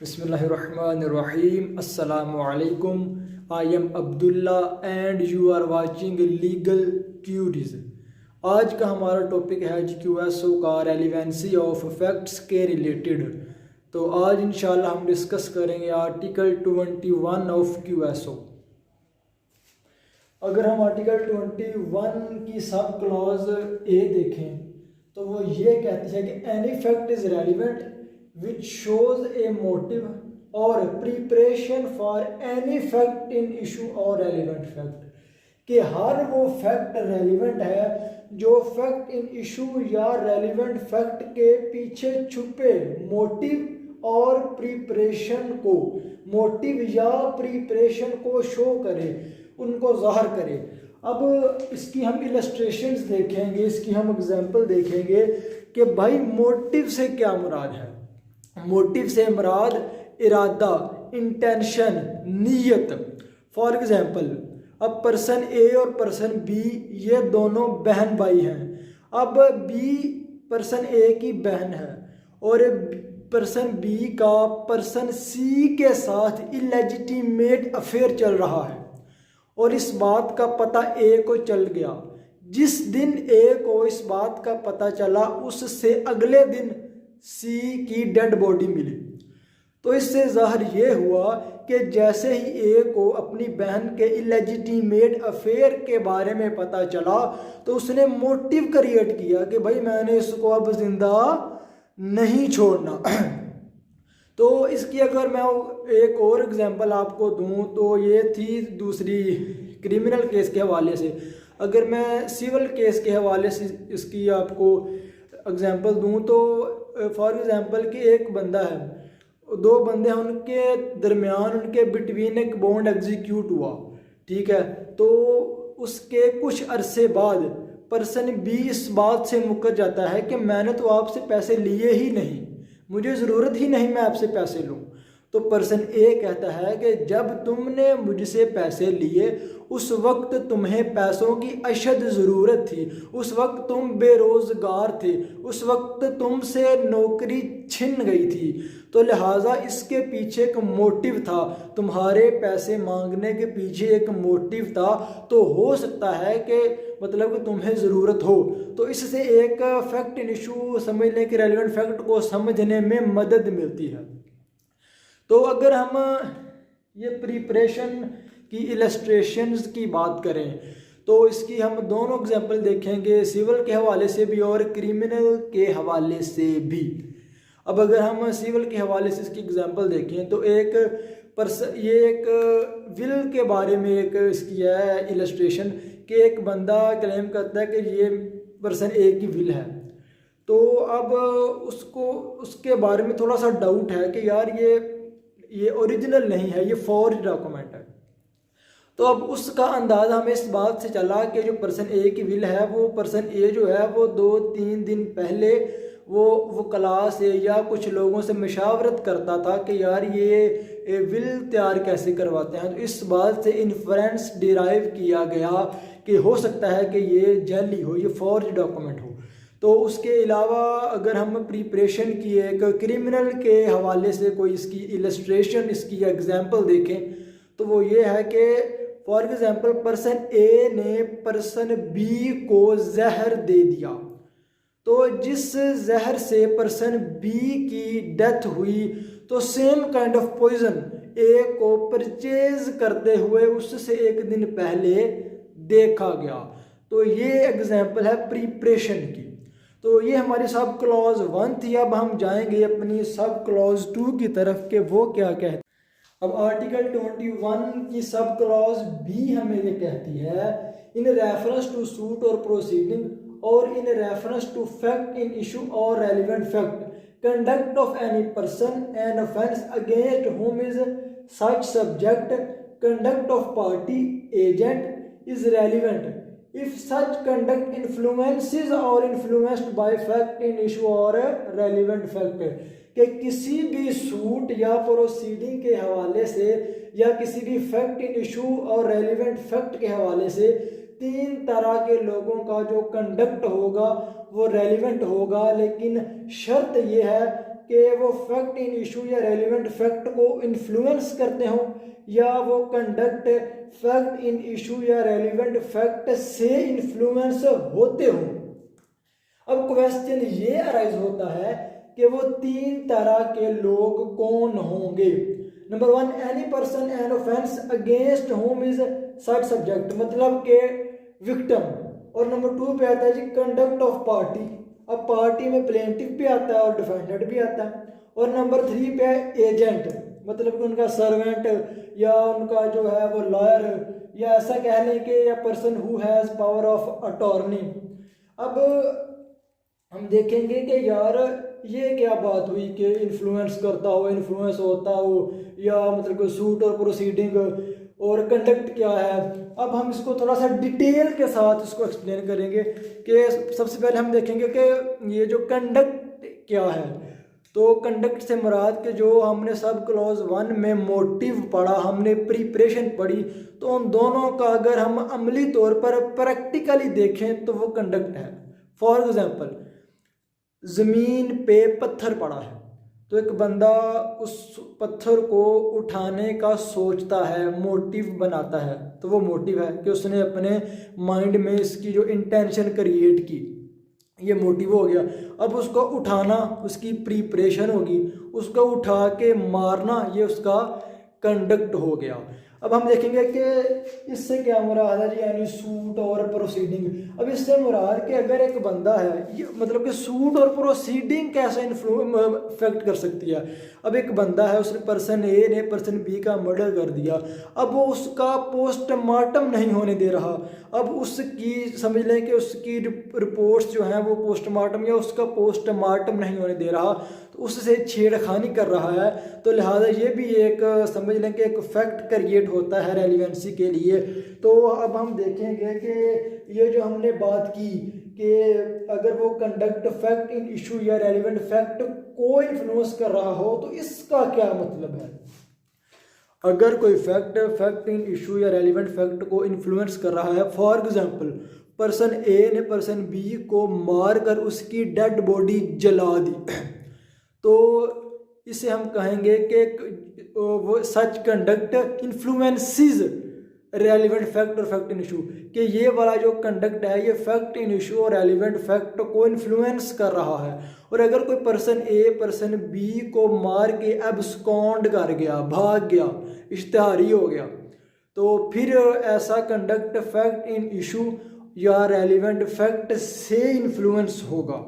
Bismillahirrahmanirrahim. Assalamu alaikum. I am Abdullah and you are watching Legal Queries. आज का हमारा topic है GQSO का रेलिवेंसी ऑफ फैक्ट्स के रिलेटेड। तो आज इंशाल्लाह हम डिस्कस करेंगे आर्टिकल 21 ऑफ QSO। अगर हम आर्टिकल 21 की सब क्लॉज ए देखें तो वो ये कहती है कि any fact is relevant which shows a motive or preparation for any fact in issue or relevant fact, कि हर वो फैक्ट रेलिवेंट है जो फैक्ट इन इशू या रेलिवेंट फैक्ट के पीछे छुपे मोटिव और प्रिपरेशन को, मोटिव या प्रिपरेशन को शो करे, उनको ज़ाहिर करे। अब इसकी हम इलस्ट्रेशंस देखेंगे, इसकी हम एग्जांपल देखेंगे कि भाई मोटिव से क्या मुराद है। मोटिव से मुराद इरादा, इंटेंशन, नीयत। फॉर एग्जांपल अब पर्सन ए और पर्सन बी ये दोनों बहन भाई हैं। अब बी पर्सन ए की बहन है और पर्सन बी का पर्सन सी के साथ इलेजिटिमेट अफेयर चल रहा है और इस बात का पता ए को चल गया। जिस दिन ए को इस बात का पता चला उससे अगले दिन सी की डेड बॉडी मिली। तो इससे ज़ाहिर ये हुआ कि जैसे ही ए को अपनी बहन के इलेजिटिमेट अफेयर के बारे में पता चला तो उसने मोटिव क्रिएट किया कि भाई मैंने इसको अब जिंदा नहीं छोड़ना। तो इसकी अगर मैं एक और एग्जांपल आपको दूं तो ये थी दूसरी क्रिमिनल केस के हवाले से। अगर मैं सिविल केस के हवाले से इसकी आपको एग्जांपल दूं तो फॉर एग्जांपल कि एक बंदा है, दो बंदे हैं, उनके दरमियान उनके बिटवीन एक बॉन्ड एग्जीक्यूट हुआ, ठीक है। तो उसके कुछ अरसे बाद पर्सन बी इस बात से मुकर जाता है कि मैंने तो आपसे पैसे लिए ही नहीं, मुझे ज़रूरत ही नहीं मैं आपसे पैसे लूँ। तो पर्सन ए कहता है कि जब तुमने मुझसे पैसे लिए उस वक्त तुम्हें पैसों की अशद ज़रूरत थी, उस वक्त तुम बेरोज़गार थे, उस वक्त तुमसे नौकरी छिन गई थी, तो लिहाजा इसके पीछे एक मोटिव था, तुम्हारे पैसे मांगने के पीछे एक मोटिव था। तो हो सकता है कि मतलब कि तुम्हें ज़रूरत हो। तो इससे एक फैक्ट इन इशू समझने के रेलिवेंट फैक्ट को समझने में मदद मिलती है। तो अगर हम ये प्रिपरेशन की इलस्ट्रेशंस की बात करें तो इसकी हम दोनों एग्जांपल देखेंगे, सिविल के हवाले से भी और क्रिमिनल के हवाले से भी। अब अगर हम सिविल के हवाले से इसकी एग्जांपल देखें तो एक ये एक विल के बारे में एक इसकी है इलस्ट्रेशन कि एक बंदा क्लेम करता है कि ये पर्सन ए की विल है। तो अब उसको उसके बारे में थोड़ा सा डाउट है कि यार ये ओरिजिनल नहीं है, ये फॉर्ज डॉक्यूमेंट है। तो अब उसका अंदाज़ा हमें इस बात से चला कि जो पर्सन ए की विल है वो पर्सन ए जो है वो 2-3 दिन पहले वो क्लास से या कुछ लोगों से मशावरत करता था कि यार ये विल तैयार कैसे करवाते हैं। तो इस बात से इन्फ्रेंस डिराइव किया गया कि हो सकता है कि ये जाली हो, ये फॉर्ज डॉक्यूमेंट हो। तो उसके अलावा अगर हम प्रिपरेशन की एक क्रिमिनल के हवाले से कोई इसकी इलस्ट्रेशन, इसकी एग्जांपल देखें तो वो ये है कि फॉर एग्जांपल पर्सन ए ने पर्सन बी को जहर दे दिया। तो जिस जहर से पर्सन बी की डेथ हुई तो सेम काइंड ऑफ पॉइजन ए को परचेज करते हुए उससे एक दिन पहले देखा गया। तो ये एग्जांपल है प्रिपरेशन की। तो ये हमारी सब क्लॉज 1 थी। अब हम जाएंगे अपनी सब क्लॉज 2 की तरफ के वो क्या कहते हैं। अब आर्टिकल 21 की सब क्लॉज बी हमें ये कहती है इन रेफरेंस टू सूट और प्रोसीडिंग और in reference to fact in issue और relevant fact conduct of any person an offence against whom is such subject conduct of party agent is relevant if such conduct influences or influenced by fact in issue or relevant fact, कि किसी भी suit या proceeding के हवाले से या किसी भी फैक्ट इन इशू और रेलिवेंट फैक्ट के हवाले से 3 तरह के लोगों का जो कंडक्ट होगा वो रेलिवेंट होगा, लेकिन शर्त यह है कि वो फैक्ट इन इशू या रेलिवेंट फैक्ट को इन्फ्लुएंस करते हो, या वो कंडक्ट फैक्ट इन इशू या रेलिवेंट फैक्ट से इन्फ्लुएंस होते हो। अब क्वेश्चन ये अराइज होता है कि वो तीन तरह के लोग कौन होंगे। Number 1, any person an offence against whom is such subject, मतलब के विक्टिम। और नंबर 2 पे आता है जी कंडक्ट ऑफ पार्टी। अब पार्टी में प्लेंटिफ भी आता है और डिफेंडेंट भी आता है। और नंबर 3 पे है एजेंट, मतलब कि उनका सर्वेंट या उनका जो है वो लॉयर, या ऐसा कह लें कि या person who has power of attorney. अब हम देखेंगे कि यार ये क्या बात हुई कि इन्फ्लुएंस करता हो, इन्फ्लुएंस होता हो, या मतलब कोई सूट और प्रोसीडिंग और कंडक्ट क्या है। अब हम इसको थोड़ा सा डिटेल के साथ इसको एक्सप्लेन करेंगे कि सबसे पहले हम देखेंगे कि ये जो कंडक्ट क्या है। तो कंडक्ट से मुराद के जो हमने सब क्लॉज 1 में मोटिव पढ़ा, हमने प्रिपरेशन पढ़ी, तो उन दोनों का अगर हम अमली तौर पर प्रैक्टिकली देखें तो वो कंडक्ट है। फॉर एग्जांपल, ज़मीन पे पत्थर पड़ा है, तो एक बंदा उस पत्थर को उठाने का सोचता है, मोटिव बनाता है, तो वो मोटिव है कि उसने अपने माइंड में इसकी जो इंटेंशन क्रिएट की, ये मोटिव हो गया। अब उसको उठाना उसकी प्रिपरेशन होगी, उसको उठा के मारना ये उसका कंडक्ट हो गया। अब हम देखेंगे कि इससे क्या मुराद है जी, यानी सूट और प्रोसीडिंग। अब इससे मुराद कि अगर एक बंदा है, ये मतलब कि सूट और प्रोसीडिंग कैसे इफेक्ट कर सकती है। अब एक बंदा है, उसने पर्सन ए ने पर्सन बी का मर्डर कर दिया, अब वो उसका पोस्टमार्टम नहीं होने दे रहा। अब उसकी समझ लें कि उसकी रिपोर्ट्स जो हैं वो पोस्टमार्टम या उसका पोस्टमार्टम नहीं होने दे रहा, तो उससे छेड़खानी कर रहा है। तो लिहाजा ये भी एक समझ लें कि एक फैक्ट क्रिएट होता है रेलिवेंसी के लिए। तो अब हम देखेंगे कि ये जो हमने बात की कि अगर वो कंडक्ट फैक्ट इन इशू या रेलिवेंट फैक्ट को इन्फ्लुएंस कर रहा हो तो इसका क्या मतलब है। अगर कोई फैक्ट इन इशू या रेलिवेंट फैक्ट को इन्फ्लुएंस कर रहा है, फॉर एग्जांपल पर्सन ए ने पर्सन बी को मार कर उसकी डेड बॉडी जला दी, तो इसे हम कहेंगे कि वो सच कंडक्ट इन्फ्लुएंसेस रेलिवेंट फैक्ट और फैक्ट इन इशू, कि ये वाला जो कंडक्ट है ये फैक्ट इन इशू और रेलिवेंट फैक्ट को इन्फ्लुएंस कर रहा है। और अगर कोई पर्सन ए पर्सन बी को मार के एब्सकॉन्ड कर गया, भाग गया, इश्तिहारी हो गया, तो फिर ऐसा कंडक्ट फैक्ट इन इशू या रेलिवेंट फैक्ट से इन्फ्लुएंस होगा।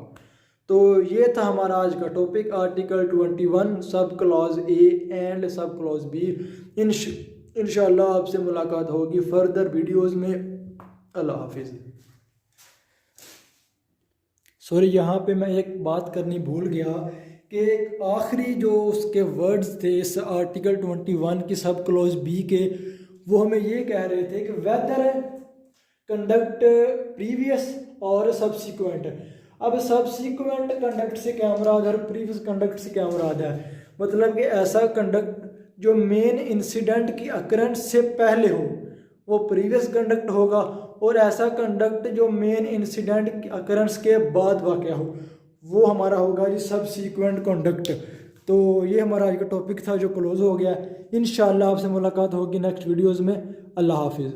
तो ये था हमारा आज का topic, article 21 sub clause A and sub clause B. इंशाल्लाह आपसे मुलाकात होगी फर्दर वीडियोस में। अल्लाह हाफिज़। सॉरी, यहाँ पे मैं एक बात करनी भूल गया कि एक आखिरी जो उसके वर्ड्स थे इस आर्टिकल 21 की सब क्लॉज बी के, वो हमें ये कह रहे थे कि वेदर कंडक्ट प्रीवियस और सब्सिक्वेंट। अब सब्सिक्वेंट कंडक्ट से क्या मुराद है, प्रीवियस कंडक्ट से क्या मुराद है, मतलब कि ऐसा कंडक्ट जो मेन इंसिडेंट की अकरेंस से पहले हो वो प्रीवियस कंडक्ट होगा, और ऐसा कंडक्ट जो मेन इंसिडेंट की अकरेंस के बाद वाक़या हो वो हमारा होगा जी सब्सिक्वेंट कंडक्ट। तो ये हमारा आज का टॉपिक था जो क्लोज हो गया। इंशाल्लाह आपसे मुलाकात होगी नेक्स्ट वीडियोज़ में। अल्लाह हाफिज़।